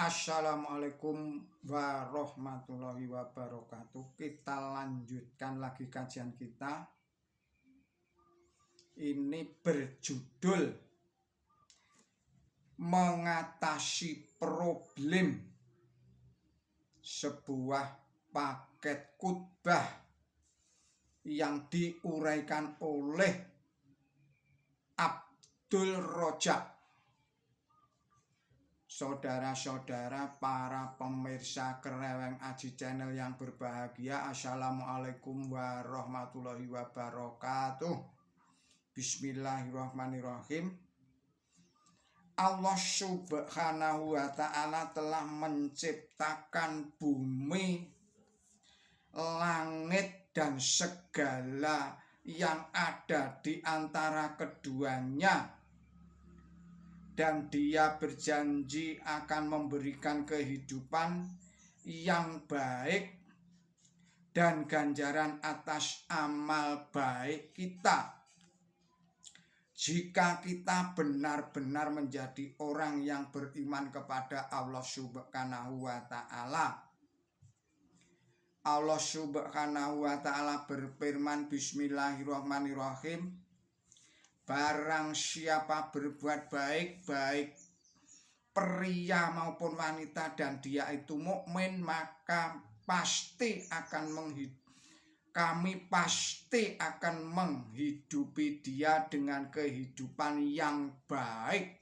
Assalamualaikum warahmatullahi wabarakatuh. Kita lanjutkan lagi kajian kita. Ini berjudul Mengatasi Problem, sebuah paket khutbah yang diuraikan oleh Abdul Rojak. Saudara-saudara, para pemirsa Kreweng Aji Channel yang berbahagia, Assalamualaikum warahmatullahi wabarakatuh. Bismillahirrahmanirrahim. Allah Subhanahu wa ta'ala telah menciptakan bumi, langit, dan segala yang ada di antara keduanya. Dan Dia berjanji akan memberikan kehidupan yang baik dan ganjaran atas amal baik kita. Jika kita benar-benar menjadi orang yang beriman kepada Allah Subhanahu wa ta'ala. Allah Subhanahu wa ta'ala berfirman, Bismillahirrahmanirrahim. Barang siapa berbuat baik, baik pria maupun wanita, dan dia itu mukmin, maka kami pasti akan menghidupi dia dengan kehidupan yang baik.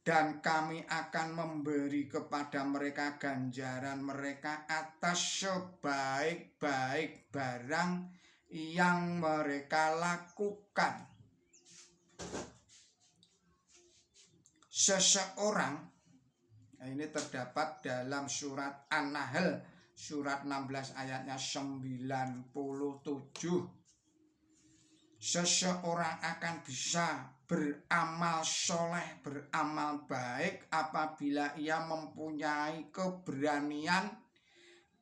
Dan kami akan memberi kepada mereka ganjaran mereka atas sebaik-baik barang yang mereka lakukan. Seseorang, ini terdapat dalam surat An-Nahl, surat 16 ayatnya 97. Seseorang akan bisa beramal soleh, beramal baik apabila ia mempunyai keberanian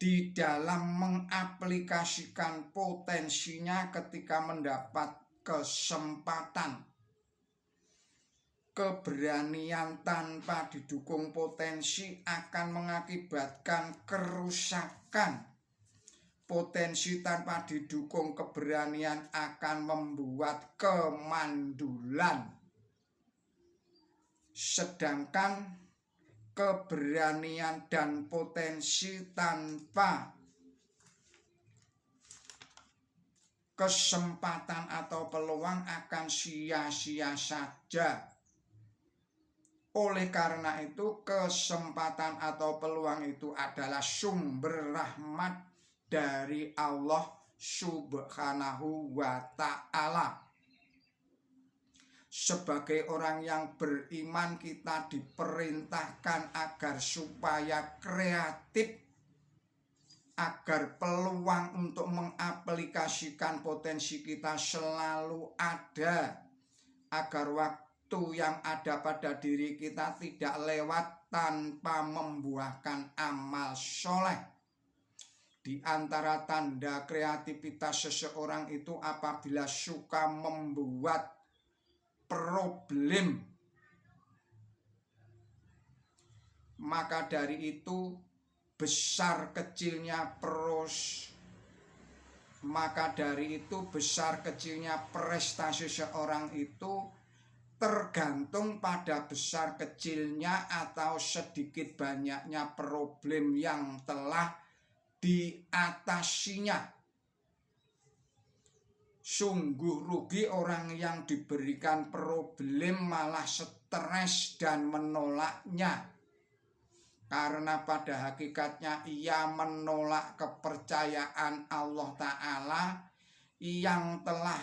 di dalam mengaplikasikan potensinya ketika mendapat kesempatan. Keberanian tanpa didukung potensi akan mengakibatkan kerusakan. Potensi tanpa didukung keberanian akan membuat kemandulan. Sedangkan keberanian dan potensi tanpa kesempatan atau peluang akan sia-sia saja. Oleh karena itu, kesempatan atau peluang itu adalah sumber rahmat dari Allah Subhanahu wa ta'ala. Sebagai orang yang beriman, kita diperintahkan agar supaya kreatif, agar peluang untuk mengaplikasikan potensi kita selalu ada, agar waktu yang ada pada diri kita tidak lewat tanpa membuahkan amal soleh. Di antara tanda kreativitas seseorang itu apabila suka membuat problem. Maka dari itu besar kecilnya prestasi seorang itu tergantung pada besar kecilnya atau sedikit banyaknya problem yang telah diatasinya. Sungguh rugi orang yang diberikan problem malah stres dan menolaknya. Karena pada hakikatnya ia menolak kepercayaan Allah Ta'ala yang telah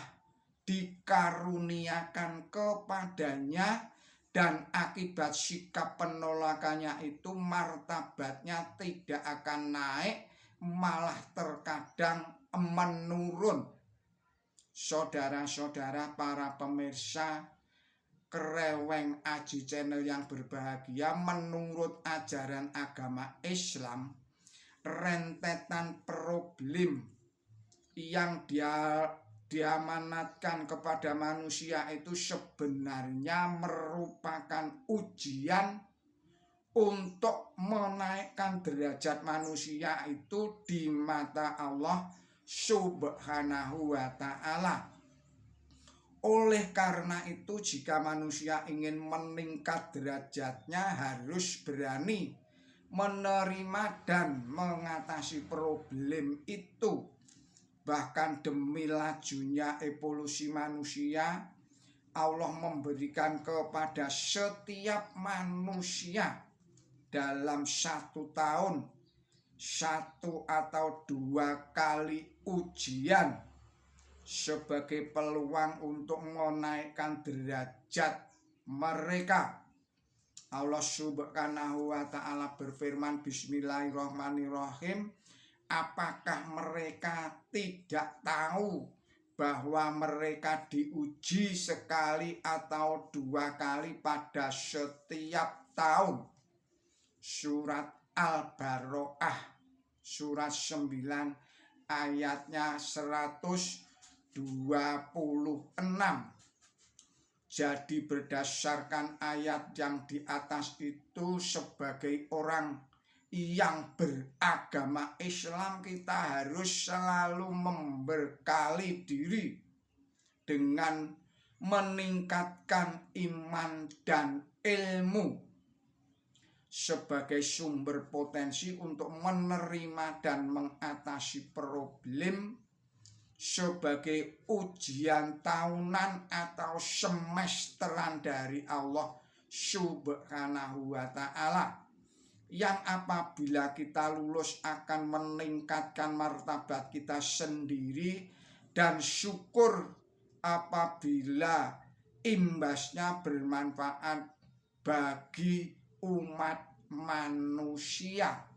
dikaruniakan kepadanya. Dan akibat sikap penolakannya itu martabatnya tidak akan naik, malah terkadang menurun. Saudara-saudara, para pemirsa Kreweng Aji Channel yang berbahagia, menurut ajaran agama Islam, rentetan problem yang dia diamanatkan kepada manusia itu sebenarnya merupakan ujian untuk menaikkan derajat manusia itu di mata Allah Subhanahu wa ta'ala. Oleh karena itu, jika manusia ingin meningkat derajatnya, harus berani menerima dan mengatasi problem itu. Bahkan demi lajunya evolusi manusia, Allah memberikan kepada setiap manusia dalam 1 tahun 1 atau 2 kali ujian sebagai peluang untuk menaikkan derajat mereka. Allah Subhanahu wa ta'ala berfirman, Bismillahirrahmanirrahim, apakah mereka tidak tahu bahwa mereka diuji sekali atau 2 kali pada setiap tahun? Surat Al-Baqarah surat 9 ayatnya 126. Jadi berdasarkan ayat yang di atas itu, sebagai orang yang beragama Islam, kita harus selalu membekali diri dengan meningkatkan iman dan ilmu sebagai sumber potensi untuk menerima dan mengatasi problem sebagai ujian tahunan atau semesteran dari Allah Subhanahu wa ta'ala, yang apabila kita lulus akan meningkatkan martabat kita sendiri, dan syukur apabila imbasnya bermanfaat bagi umat manusia.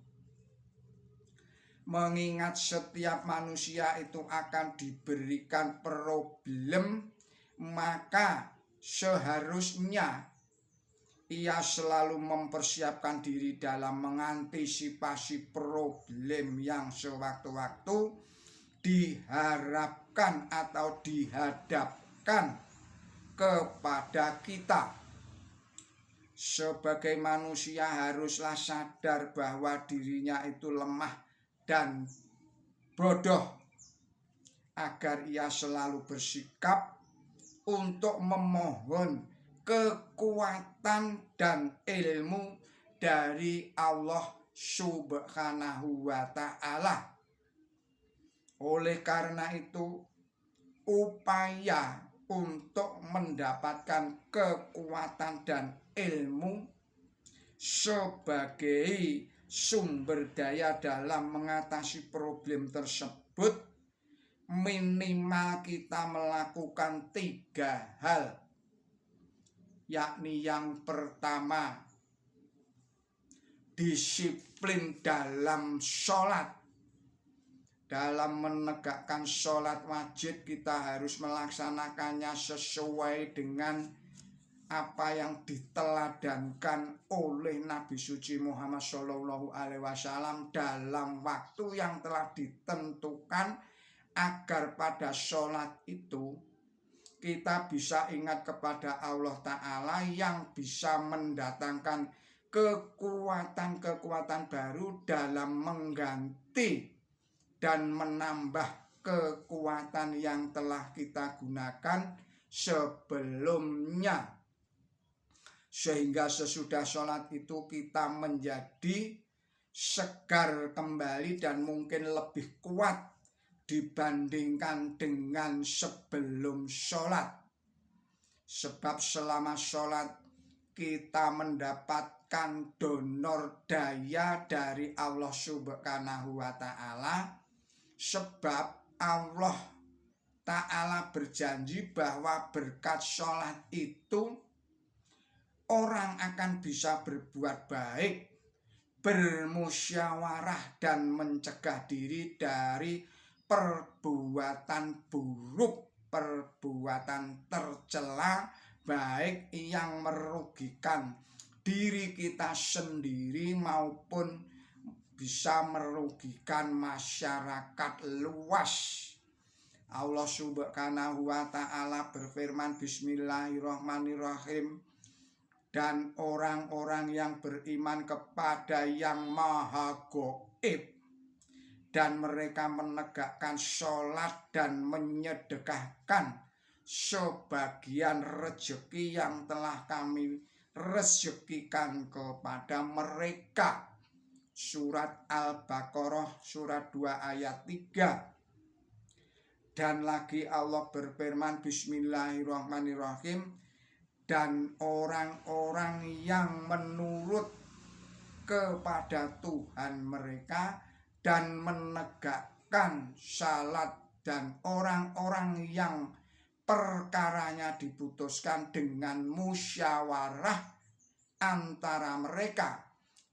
Mengingat setiap manusia itu akan diberikan problem, maka seharusnya ia selalu mempersiapkan diri dalam mengantisipasi problem yang sewaktu-waktu diharapkan atau dihadapkan kepada kita. Sebagai manusia haruslah sadar bahwa dirinya itu lemah dan bodoh, agar ia selalu bersikap untuk memohon kekuatan dan ilmu dari Allah Subhanahu wa ta'ala. Oleh karena itu, upaya untuk mendapatkan kekuatan dan ilmu sebagai sumber daya dalam mengatasi problem tersebut, minimal kita melakukan 3 hal, yakni yang pertama, disiplin dalam sholat. Dalam menegakkan sholat wajib, kita harus melaksanakannya sesuai dengan apa yang diteladankan oleh Nabi suci Muhammad SAW dalam waktu yang telah ditentukan, agar pada sholat itu kita bisa ingat kepada Allah Ta'ala yang bisa mendatangkan kekuatan-kekuatan baru dalam mengganti dan menambah kekuatan yang telah kita gunakan sebelumnya, sehingga sesudah sholat itu kita menjadi segar kembali dan mungkin lebih kuat dibandingkan dengan sebelum sholat. Sebab selama sholat kita mendapatkan donor daya dari Allah Subhanahu wa ta'ala, sebab Allah Ta'ala berjanji bahwa berkat sholat itu orang akan bisa berbuat baik, bermusyawarah, dan mencegah diri dari perbuatan buruk, perbuatan tercela, baik yang merugikan diri kita sendiri maupun bisa merugikan masyarakat luas. Allah Subhanahu wa ta'ala berfirman, bismillahirrahmanirrahim, dan orang-orang yang beriman kepada yang maha gaib dan mereka menegakkan sholat dan menyedekahkan sebagian rezeki yang telah kami rezekikan kepada mereka. Surat Al-Baqarah surat 2 ayat 3. Dan lagi Allah berfirman, bismillahirrahmanirrahim, dan orang-orang yang menurut kepada Tuhan mereka dan menegakkan salat, dan orang-orang yang perkaranya diputuskan dengan musyawarah antara mereka,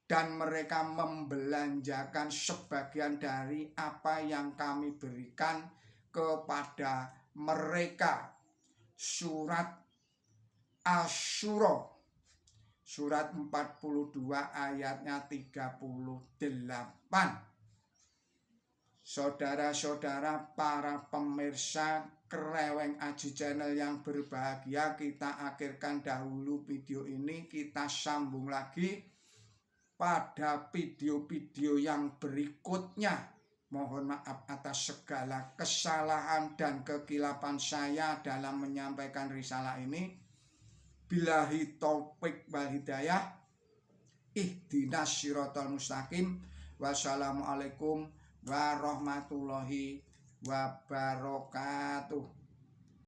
dan mereka membelanjakan sebagian dari apa yang kami berikan kepada mereka. Surat Asy-Syura surat 42 ayatnya 38. Saudara-saudara para pemirsa Kreweng Aji Channel yang berbahagia, kita akhirkan dahulu video ini. Kita sambung lagi pada video-video yang berikutnya. Mohon maaf atas segala kesalahan dan kekilapan saya dalam menyampaikan risalah ini. Billahi taufik wal hidayah. Ihdinas siratal mustaqim. Wassalamualaikum warahmatullahi wabarakatuh.